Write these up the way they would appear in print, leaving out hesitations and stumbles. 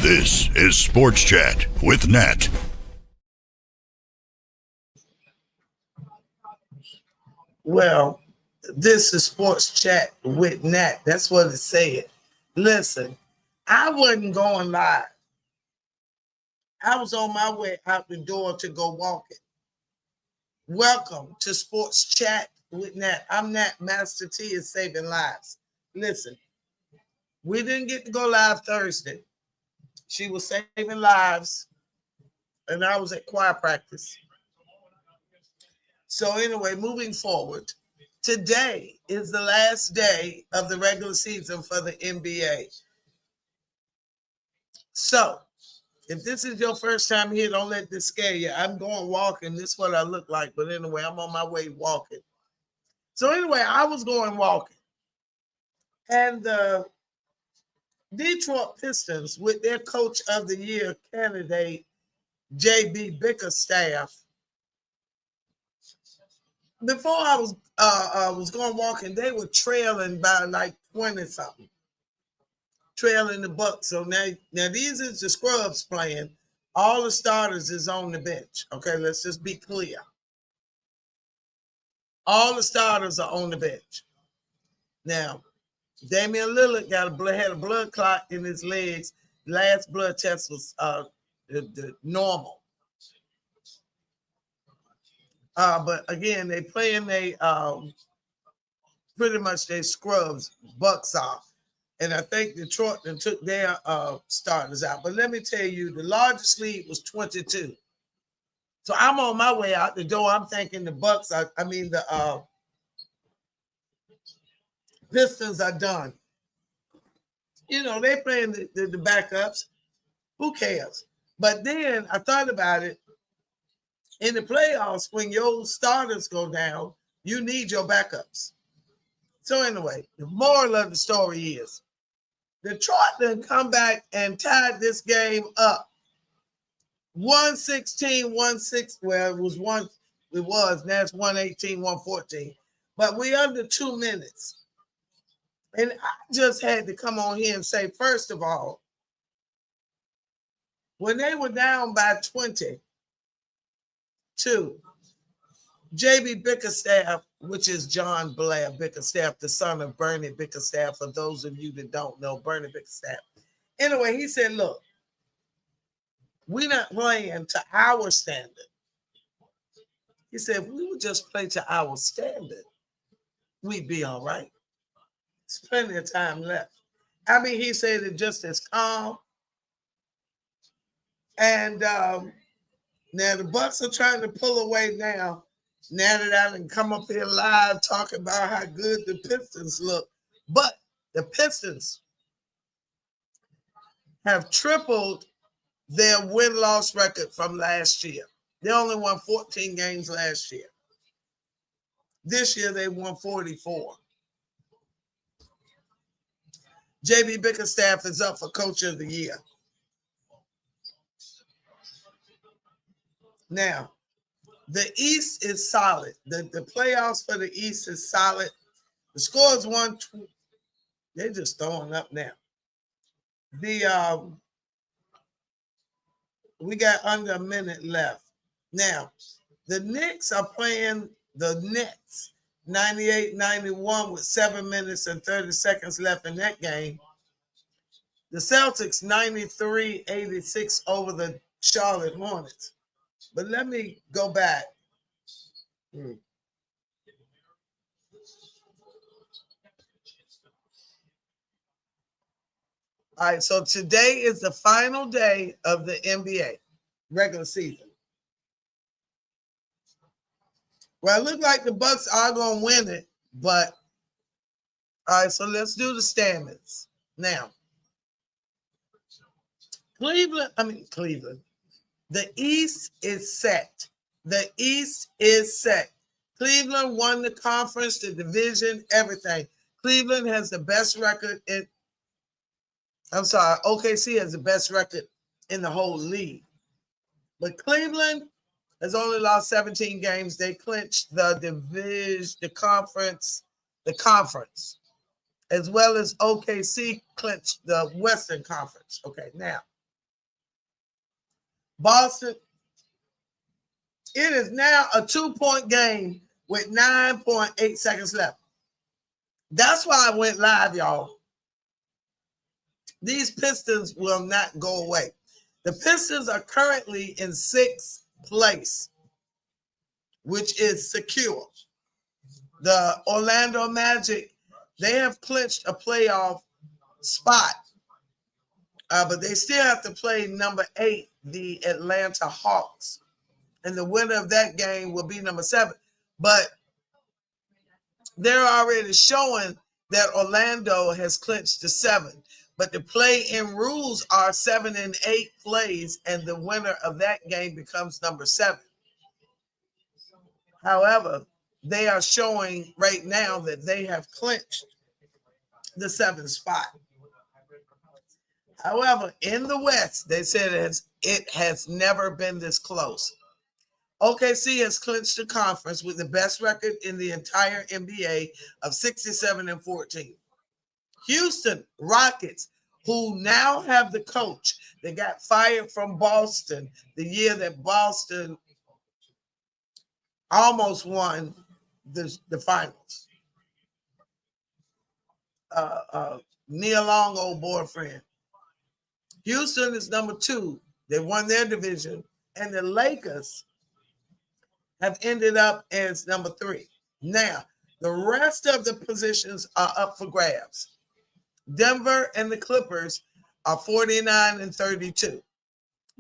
This is Sports Chat with Nat. Well, this is Sports Chat with Nat. That's what it said. Listen, I wasn't going live. I was on my way out the door to go walking. Welcome to Sports Chat with Nat. I'm Nat. Master T is saving lives. Listen, we didn't get to go live Thursday. She was saving lives, and I was at choir practice. So anyway, moving forward, today is the last day of the regular season for the NBA. So if this is your first time here, don't let this scare you. I'm going walking. This is what I look like. But anyway, I'm on my way walking. So anyway, I was going walking. And the Detroit Pistons, with their coach of the year candidate, J.B. Bickerstaff, before I was going walking, they were trailing by like 20 something, trailing the Bucks. So now these is the scrubs playing. All the starters is on the bench. Okay, let's just be clear. All the starters are on the bench. Now, Damian Lillard had a blood clot in his legs. Last blood test was the normal. But again, they playing pretty much they scrubs Bucks off. And I think Detroit then took their starters out. But let me tell you, the largest lead was 22. So I'm on my way out the door. I'm thinking the Bucks the Pistons are done. You know, they playing the backups. Who cares? But then I thought about it. In the playoffs, when your starters go down, you need your backups. So anyway, the moral of the story is Detroit didn't come back and tied this game up. 116, 16. Well, now it's 118, 114. But we under 2 minutes. And I just had to come on here and say, first of all, when they were down by 22, J.B. Bickerstaff, which is John Blair Bickerstaff, the son of Bernie Bickerstaff, for those of you that don't know, Bernie Bickerstaff. Anyway, he said, look, we're not playing to our standard. He said, if we would just play to our standard, we'd be all right. There's plenty of time left. I mean, he said it just as calm. And now the Bucks are trying to pull away now. Now that I can come up here live talking about how good the Pistons look. But the Pistons have tripled their win-loss record from last year. They only won 14 games last year. This year, they won 44. J.B. Bickerstaff is up for Coach of the Year. Now, the East is solid. The playoffs for the East is solid. The score is 1-2. They're just throwing up now. We got under a minute left. Now, the Knicks are playing the Nets 98-91 with 7 minutes and 30 seconds left in that game. The Celtics 93-86 over the Charlotte Hornets. But let me go back. All right, so today is the final day of the NBA regular season. Well, it looks like the Bucks are going to win it, but all right, so let's do the standings. Now, Cleveland. The East is set. The East is set. Cleveland won the conference, the division, everything. Cleveland has the best record OKC has the best record in the whole league. But Cleveland has only lost 17 games. They clinched the division, the conference, as well as OKC clinched the Western Conference. Okay, now Boston, it is now a 2-point game with 9.8 seconds left. That's why I went live, y'all. These Pistons will not go away. The Pistons are currently in 6th place, which is secure. The Orlando Magic, they have clinched a playoff spot, but they still have to play number 8, the Atlanta Hawks. And the winner of that game will be number 7. But they're already showing that Orlando has clinched the 7. But the play-in rules are 7 and 8 plays, and the winner of that game becomes number 7. However, they are showing right now that they have clinched the 7th spot. However, in the West, they said it has never been this close. OKC has clinched the conference with the best record in the entire NBA of 67-14. Houston Rockets, who now have the coach that got fired from Boston the year that Boston almost won the finals. Neil Long, old boyfriend. Houston is number 2. They won their division, and the Lakers have ended up as number 3. Now, the rest of the positions are up for grabs. Denver and the Clippers are 49-32.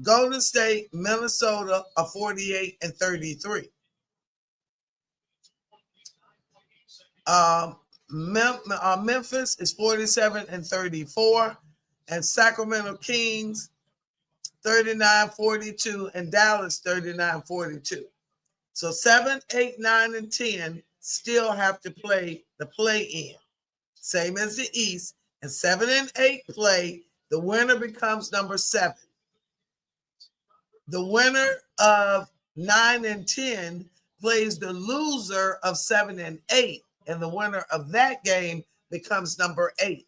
Golden State, Minnesota are 48-33. Memphis is 47-34, and Sacramento Kings 39-42, and Dallas 39-42. So 7, 8, 9, and 10 still have to play the play-in, same as the East. And 7 and 8 play. The winner becomes number 7. The winner of 9 and 10 plays the loser of 7 and 8, and the winner of that game becomes number 8.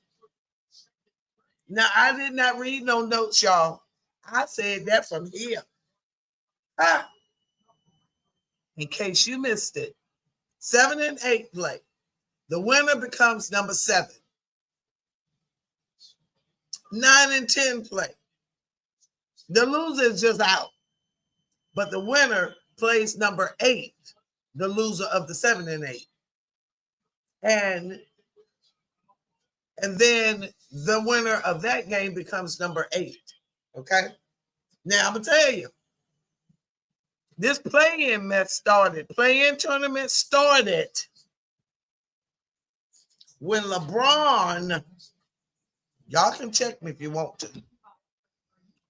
Now, I did not read no notes, y'all. I said that from here. In case you missed it, 7 and 8 play. The winner becomes number 7. 9 and 10 play. The loser is just out, but the winner plays number 8, the loser of the 7 and 8. And then the winner of that game becomes number 8. Okay? Now, I'm going to tell you, this play-in tournament started when LeBron, y'all can check me if you want to,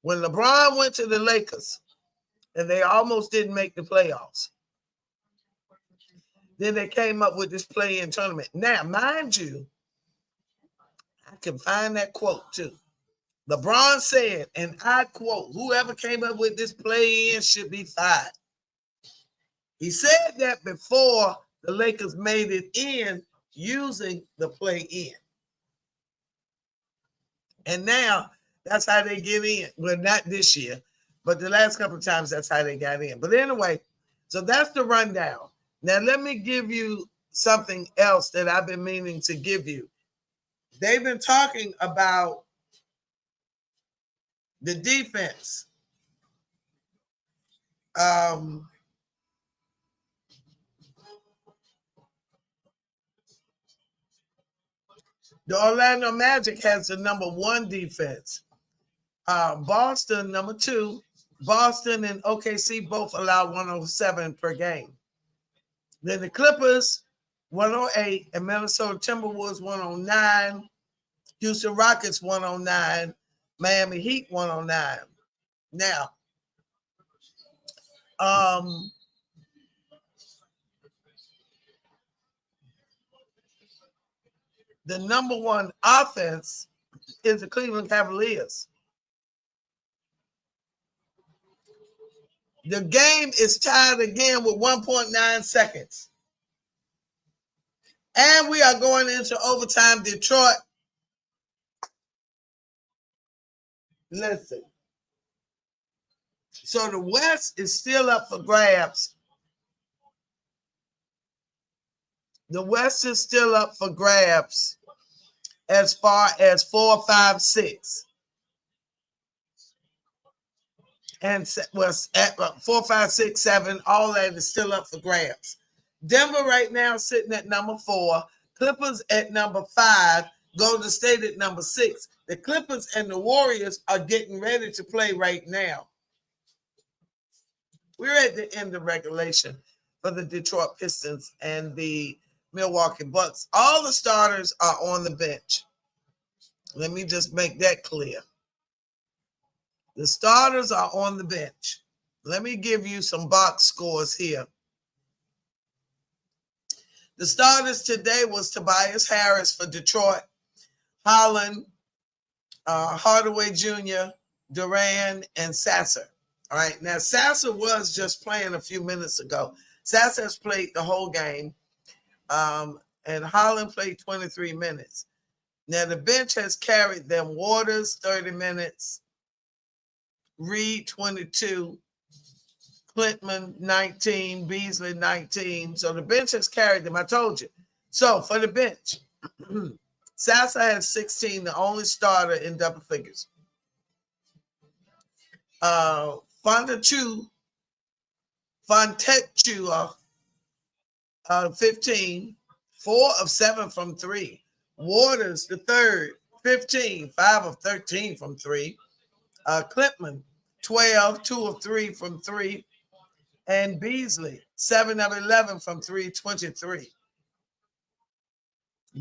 when LeBron went to the Lakers and they almost didn't make the playoffs. Then they came up with this play-in tournament. Now, mind you, I can find that quote too. LeBron said, and I quote, "Whoever came up with this play-in should be fired." He said that before the Lakers made it in using the play-in. And now that's how they get in. Well, not this year, but the last couple of times that's how they got in. But anyway, so that's the rundown. Now, let me give you something else that I've been meaning to give you. They've been talking about the defense. The Orlando Magic has the number 1 defense. Boston, number 2. Boston and OKC both allow 107 per game. Then the Clippers, 108, and Minnesota Timberwolves, 109. Houston Rockets, 109. Miami Heat, 109. Now, the number 1 offense is the Cleveland Cavaliers. The game is tied again with 1.9 seconds. And we are going into overtime. Detroit. Listen. So the West is still up for grabs. The West is still up for grabs as far as 4, 5, 6. And was at 4, 5, 6, 7. All that is still up for grabs. Denver right now sitting at number 4. Clippers at number 5. Golden State at number 6. The Clippers and the Warriors are getting ready to play right now. We're at the end of regulation for the Detroit Pistons and the Milwaukee Bucks. All the starters are on the bench. Let me just make that clear. The starters are on the bench. Let me give you some box scores here. The starters today was Tobias Harris for Detroit, Holland, Hardaway Jr., Duran, and Sasser. All right. Now, Sasser was just playing a few minutes ago. Sasser has played the whole game, and Holland played 23 minutes. Now, the bench has carried them Waters, 30 minutes, Reed, 22, Clintman, 19, Beasley, 19. So the bench has carried them. I told you. So for the bench, Sasser has 16, the only starter in double figures. Fontechu, 15, 4 of 7 from 3. Waters, the third, 15, 5 of 13 from 3. Clintman, 12, 2 of 3 from 3. And Beasley, 7 of 11 from 3, 23.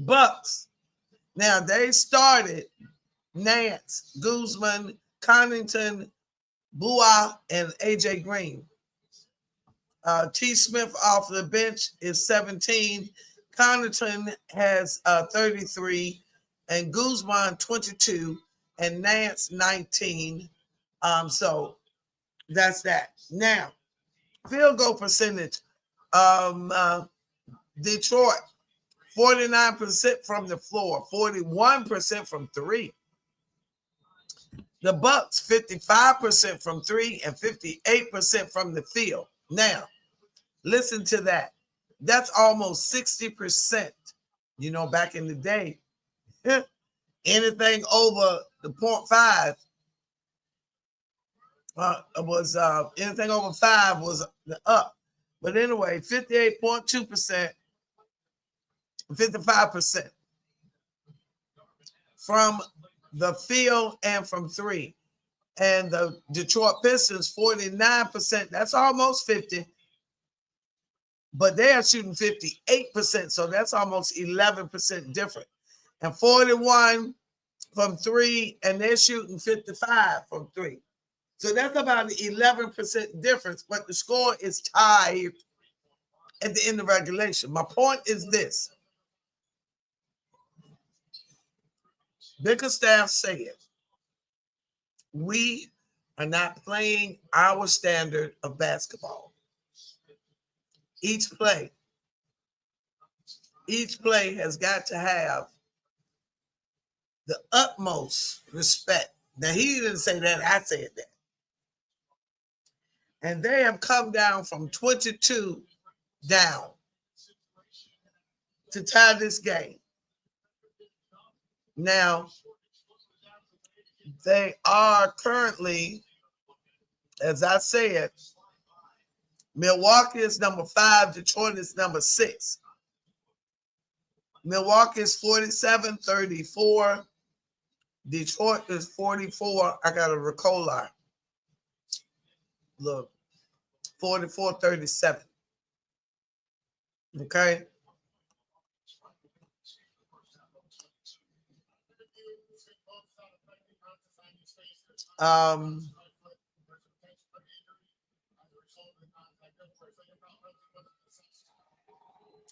Bucks. Now, they started Nance, Guzman, Connington, Bua, and A.J. Green. T. Smith off the bench is 17. Connaughton has 33, and Guzman 22, and Nance 19. So that's that. Now, field goal percentage. Detroit, 49% from the floor, 41% from 3. The Bucks, 55% from 3 and 58% from the field. Now, listen to that. That's almost 60%. You know, back in the day, anything over the 0.5 was anything over 5 was the up. But anyway, 58.2%, 55% from the field and from 3. And the Detroit Pistons, 49%. That's almost 50. But they are shooting 58%. So that's almost 11% different. And 41 from 3, and they're shooting 55 from 3. So that's about an 11% difference. But the score is tied at the end of regulation. My point is this. Bickerstaff said, we are not playing our standard of basketball. Each play has got to have the utmost respect. Now, he didn't say that, I said that. And they have come down from 22 down to tie this game. Now, they are currently, as I said, Milwaukee is number 5, Detroit is number 6. Milwaukee is 47-34. Detroit is 44. I got a Ricola. Look, 44-37. Okay.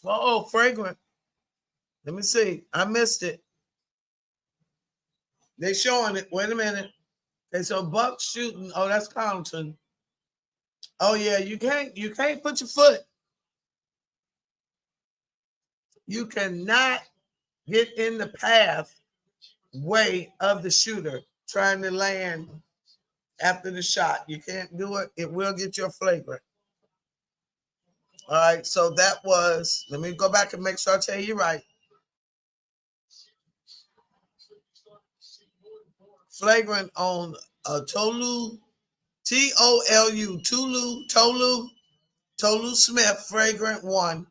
Oh, fragrant. Let me see. I missed it. They showing it. Wait a minute. Okay, so Bucks shooting. Oh, that's Connaughton. Oh yeah, you can't put your foot. You cannot get in the path way of the shooter trying to land after the shot. You can't do it. It will get you a flagrant. All right, so that was, let me go back and make sure I tell you right. Flagrant on Tolu, T-O-L-U, Tolu Smith, flagrant 1.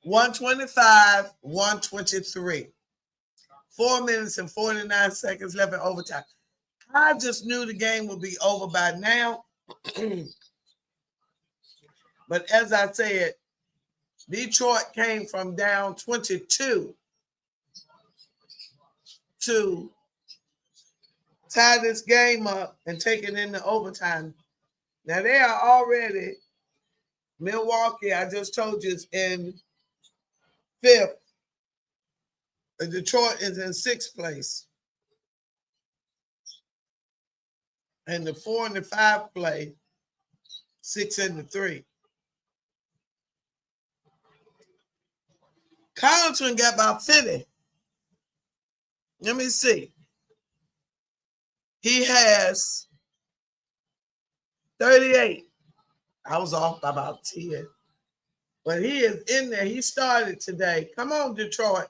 125, 123. 4 minutes and 49 seconds left in overtime. I just knew the game would be over by now. But as I said, Detroit came from down 22 to tie this game up and take it into overtime. Now they are already, Milwaukee, I just told you, is in 5th. Detroit is in 6th place. And the 4 and the 5 play 6 and the 3. Connaughton got about 50. Let me see. He has 38. I was off by about 10. But he is in there. He started today. Come on, Detroit.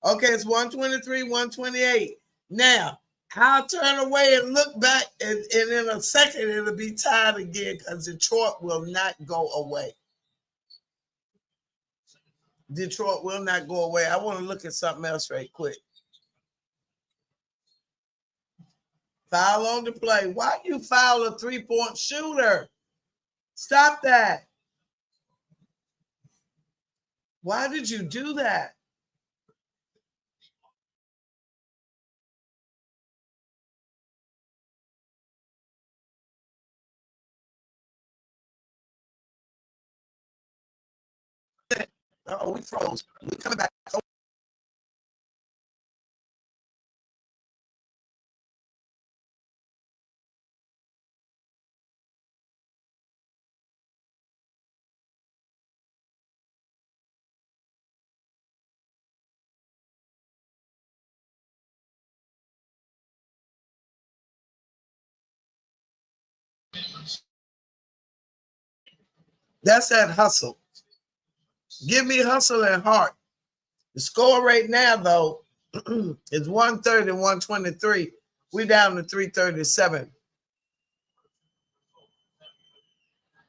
Okay, it's 123, 128. Now, I'll turn away and look back, and in a second, it'll be tied again because Detroit will not go away. Detroit will not go away. I want to look at something else right quick. Foul on the play. Why you foul a three-point shooter? Stop that. Why did you do that? Oh, we froze. We're coming back. Oh. That's that hustle. Give me hustle and heart. The score right now, though, is 130, 123. We're down to 337.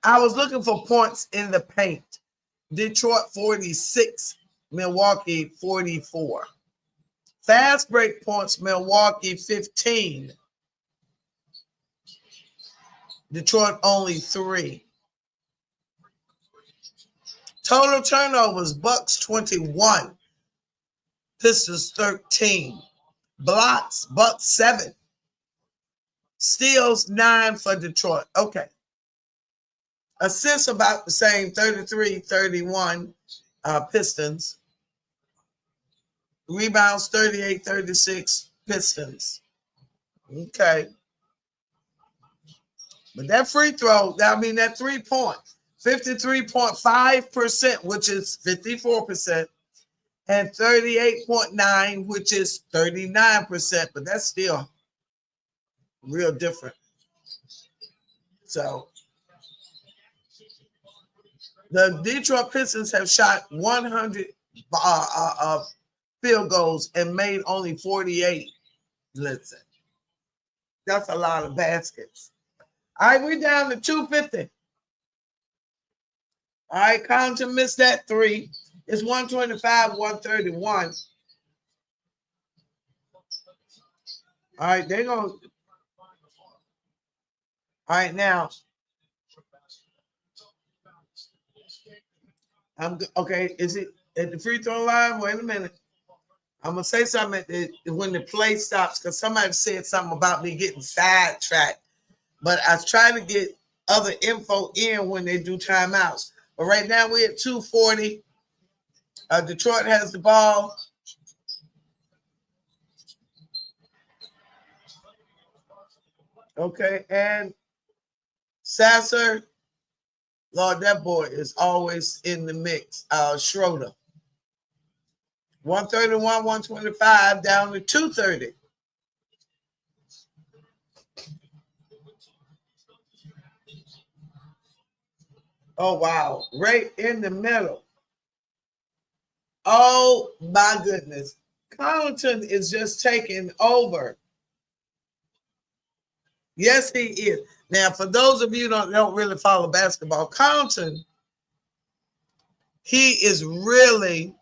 I was looking for points in the paint. Detroit 46, Milwaukee 44. Fast break points, Milwaukee 15. Detroit only 3. Total turnovers, Bucks 21. Pistons 13. Blocks, Bucks 7. Steals 9 for Detroit. Okay. Assists about the same, 33, 31 Pistons. Rebounds 38, 36 Pistons. Okay. But that free throw, that 3-point, 53.5%, which is 54%, and 38.9%, which is 39%, but that's still real different. So the Detroit Pistons have shot 100 field goals and made only 48. Listen, that's a lot of baskets. All right, we're down to 250. All right, Connaughton missed that 3. It's 125, 131. All right, they're going to. All right, now. Okay, is it at the free throw line? Wait a minute. I'm going to say something when the play stops because somebody said something about me getting sidetracked. But I was trying to get other info in when they do timeouts. But right now we're at 240. Detroit has the ball. Okay, and Sasser, Lord, that boy is always in the mix. Schroeder. 131, 125 down to 230. Oh, wow. Right in the middle. Oh, my goodness. Connaughton is just taking over. Yes, he is. Now, for those of you who don't really follow basketball, Connaughton, he is really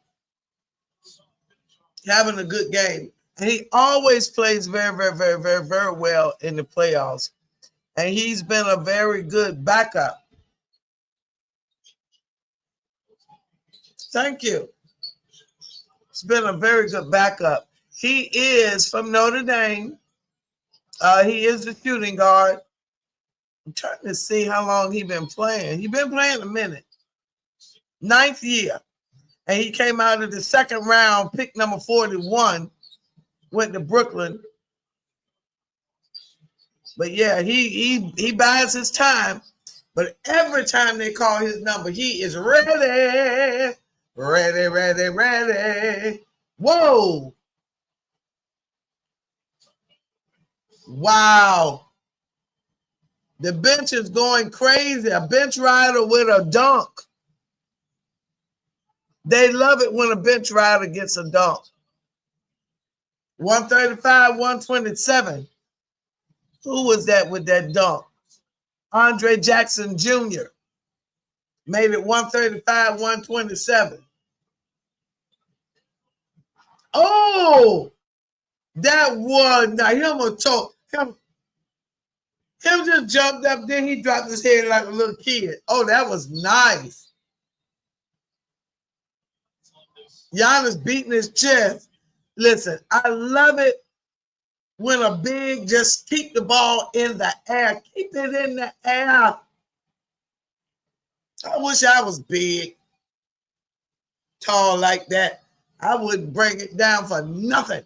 having a good game. And he always plays very, very, very, very, very well in the playoffs. And he's been a very good backup. Thank you. It's been a very good backup. He is from Notre Dame. He is the shooting guard. I'm trying to see how long he's been playing. He's been playing a minute. 9th year. And he came out of the second round, pick number 41, went to Brooklyn. But yeah, he buys his time. But every time they call his number, he is ready. Ready, ready, ready. Whoa. Wow. The bench is going crazy. A bench rider with a dunk. They love it when a bench rider gets a dunk. 135, 127. Who was that with that dunk? Andre Jackson Jr. made it 135, 127. Oh, that was now him just jumped up, then he dropped his head like a little kid. Oh, that was nice. Giannis beating his chest. Listen, I love it when a big just keep the ball in the air. Keep it in the air. I wish I was big, tall like that. I wouldn't bring it down for nothing.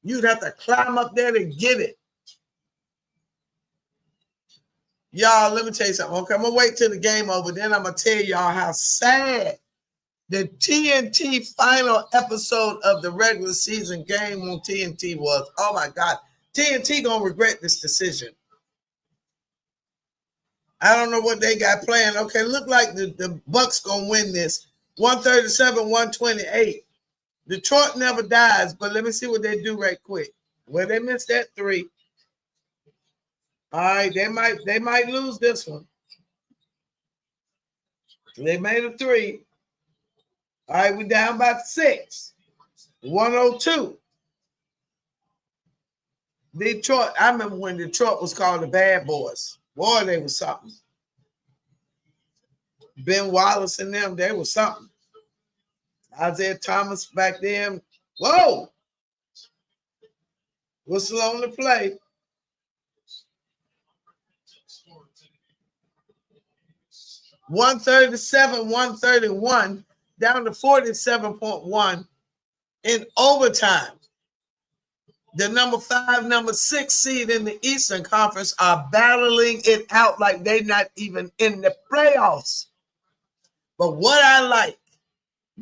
You'd have to climb up there to get it. Y'all, let me tell you something. Okay, I'm going to wait till the game over. Then I'm going to tell y'all how sad the TNT final episode of the regular season game on TNT was. Oh, my God. TNT going to regret this decision. I don't know what they got planned. Okay, look like the Bucks going to win this. 137, 128. Detroit never dies, but let me see what they do right quick. Well, they missed that 3. All right, they might lose this one. They made a 3. All right, we're down by 6. 102. Detroit, I remember when Detroit was called the Bad Boys. Boy, they was something. Ben Wallace and them, they was something. Isaiah Thomas back then. Whoa! Whistle on the play. $137, 131, down to 47.1 in overtime. The number 5, number 6 seed in the Eastern Conference are battling it out like they're not even in the playoffs. But what I like,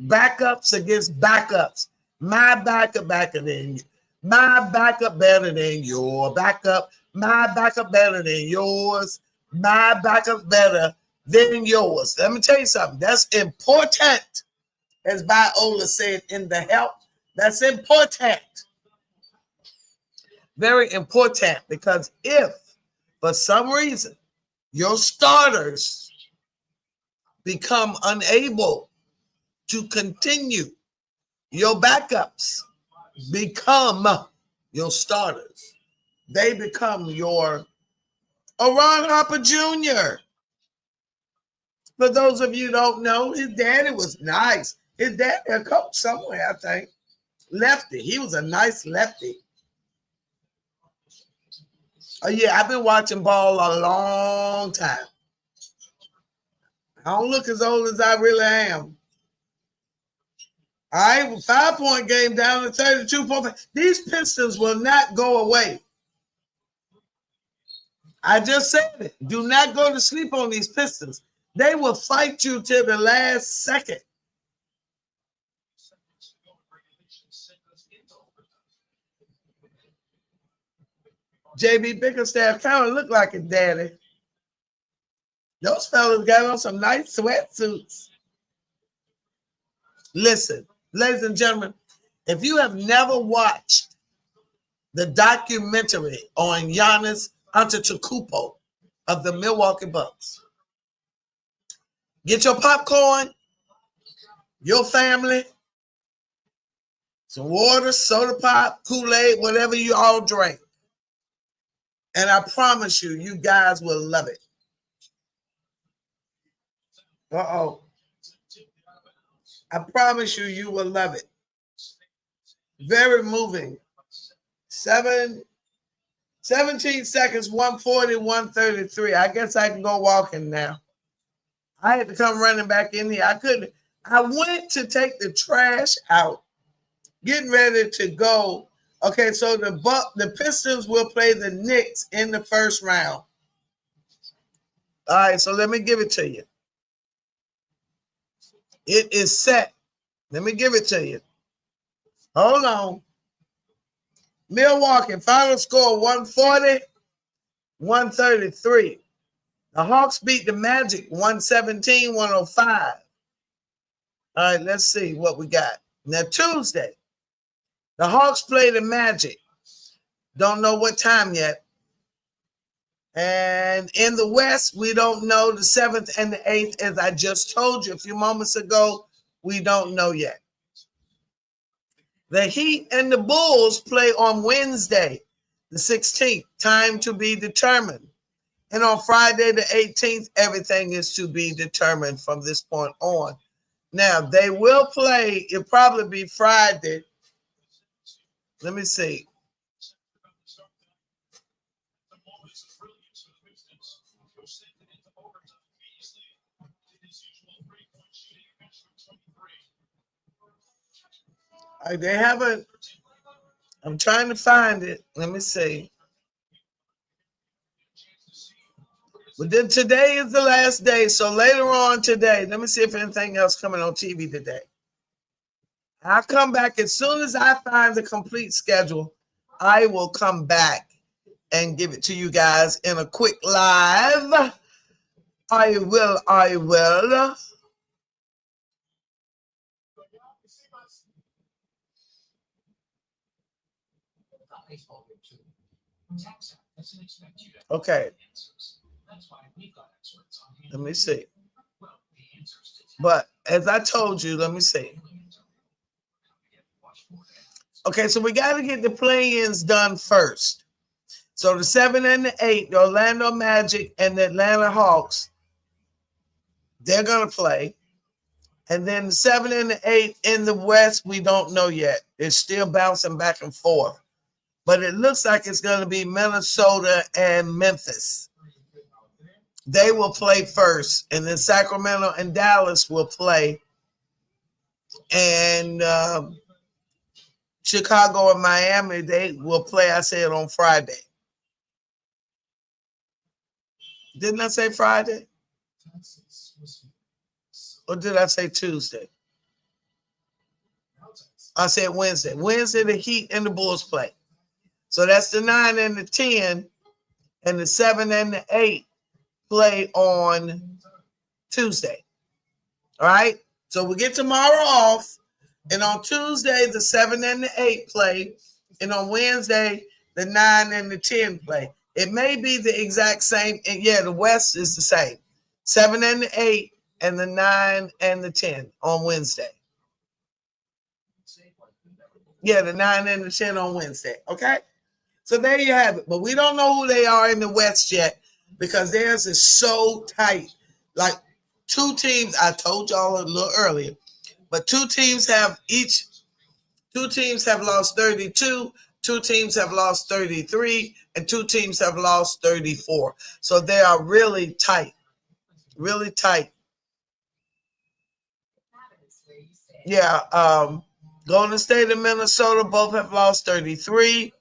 backups against backups. My backup better than you. My backup better than your backup. My backup better than yours. My backup better than yours. Let me tell you something. That's important. As Viola said in the help. That's important. Very important, because if for some reason your starters become unable to continue, your backups become your starters. They become your Ron Harper Jr. For those of you who don't know, his daddy was nice. His daddy a coach somewhere, I think. Lefty. He was a nice lefty. Oh, yeah, I've been watching ball a long time. I don't look as old as I really am. All right, 5-point game down to 32.5. These Pistons will not go away. I just said it. Do not go to sleep on these Pistons. They will fight you till the last second. JB Bickerstaff kind of look like his daddy. Those fellas got on some nice sweatsuits. Listen, ladies and gentlemen, if you have never watched the documentary on Giannis Antetokounmpo of the Milwaukee Bucks, get your popcorn, your family, some water, soda pop, Kool-Aid, whatever you all drink. And I promise you, you guys will love it. Uh-oh. I promise you, you will love it. Very moving. 17 seconds, 140, 133. I guess I can go walking now. I had to come running back in here. I couldn't. I went to take the trash out, getting ready to go. Okay, so the Pistons will play the Knicks in the first round. All right, so let me give it to you. It is set. Let me give it to you. Hold on. Milwaukee, final score 140, 133. The Hawks beat the Magic 117, 105. All right, let's see what we got. Now, Tuesday, the Hawks play the Magic. Don't know what time yet. And in the West, we don't know the 7th and the 8th. As I just told you a few moments ago, we don't know yet. The Heat and the Bulls play on Wednesday, the 16th, time to be determined. And on Friday, the 18th, everything is to be determined from this point on. Now, they will play, it'll probably be Friday. Let me see. They haven't, I'm trying to find it. Let me see. But then today is the last day. So later on today, let me see if anything else coming on TV today. I'll come back as soon as I find the complete schedule. I will come back and give it to you guys in a quick live. I will. Okay. Let me see. But as I told you, let me see. Okay, so we got to get the play-ins done first. So the 7 and the 8, the Orlando Magic and the Atlanta Hawks, they're going to play. And then the 7 and the 8 in the West, we don't know yet. It's still bouncing back and forth. But it looks like it's going to be Minnesota and Memphis. They will play first. And then Sacramento and Dallas will play. And Chicago and Miami, they will play, I said, on Friday. Didn't I say Friday? Or did I say Tuesday? I said Wednesday. Wednesday, the Heat and the Bulls play. So that's the 9 and the 10, and the 7 and the 8 play on Tuesday. All right? So we get tomorrow off, and on Tuesday, the 7 and the 8 play, and on Wednesday, the 9 and the 10 play. It may be the exact same, and yeah, the West is the same. 7 and the 8 and the 9 and the 10 on Wednesday. Yeah, the 9 and the 10 on Wednesday. Okay? So there you have it. But we don't know who they are in the West yet because theirs is so tight. Like 2 teams, I told y'all a little earlier, but 2 teams have lost 32, 2 teams have lost 33, and 2 teams have lost 34. So they are really tight. Really tight. Yeah, Golden State and Minnesota both have lost 33.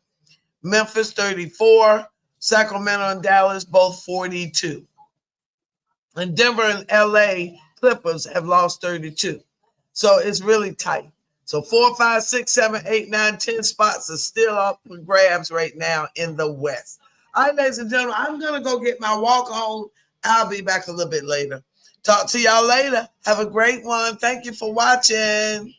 Memphis 34, Sacramento and Dallas both 42. And Denver and LA Clippers have lost 32. So it's really tight. So 4, 5, 6, 7, 8, 9, 10 spots are still up for grabs right now in the West. All right, ladies and gentlemen, I'm going to go get my walk on. I'll be back a little bit later. Talk to y'all later. Have a great one. Thank you for watching.